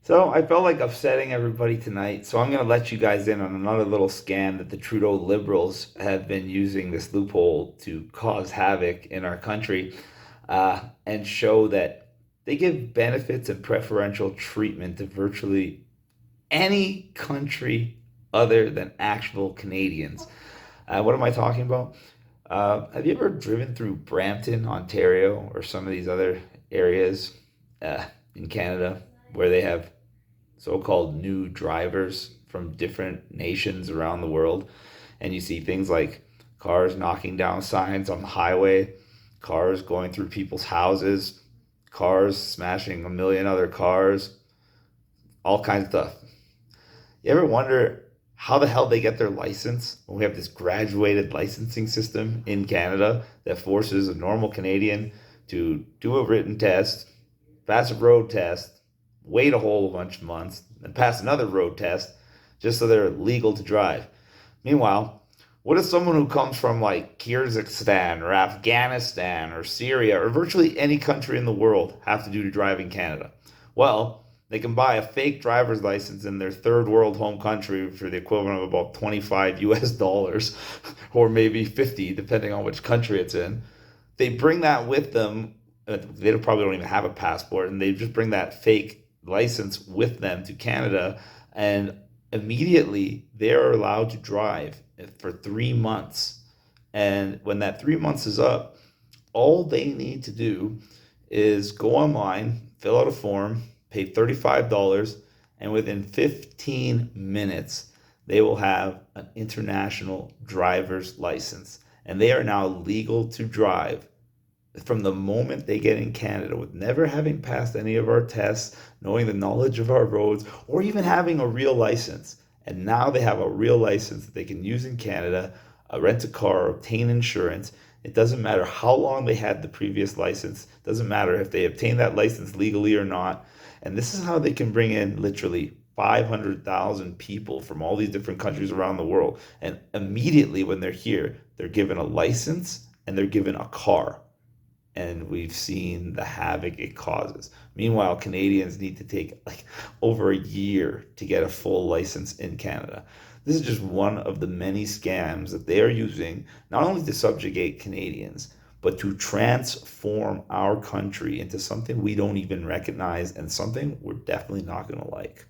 So I felt like upsetting everybody tonight, so I'm going to let you guys in on another little scam that the Trudeau liberals have been using this loophole to cause havoc in our country, and show that they give benefits and preferential treatment to virtually any country other than actual Canadians. What am I talking about? Have you ever driven through Brampton, Ontario, or some of these other areas uh, in Canada where they have so-called new drivers from different nations around the world, and you see things like cars knocking down signs on the highway, cars going through people's houses, cars smashing a million other cars, all kinds of stuff. You ever wonder how the hell they get their license when we have this graduated licensing system in Canada that forces a normal Canadian to do a written test, pass a road test, wait a whole bunch of months, and pass another road test just so they're legal to drive? Meanwhile, what does someone who comes from like Kyrgyzstan or Afghanistan or Syria or virtually any country in the world have to do to drive in Canada? Well, they can buy a fake driver's license in their third world home country for the equivalent of about 25 US dollars or maybe 50 depending on which country it's in. They bring that with them. They probably don't even have a passport, and they just bring that fake license with them to Canada, and immediately they're allowed to drive for 3 months. And when that 3 months is up, all they need to do is go online, fill out a form, pay $35, and within 15 minutes, they will have an international driver's license. And they are now legal to drive from the moment they get in Canada with never having passed any of our tests, knowing the knowledge of our roads, or even having a real license. And now they have a real license that they can use in Canada, rent a car, obtain insurance. It doesn't matter how long they had the previous license, it doesn't matter if they obtained that license legally or not. And this is how they can bring in literally 500,000 people from all these different countries around the world. And immediately when they're here, they're given a license and they're given a car, and we've seen the havoc it causes. Meanwhile, Canadians need to take like over a year to get a full license in Canada. This is just one of the many scams that they are using, not only to subjugate Canadians, but to transform our country into something we don't even recognize and something we're definitely not going to like.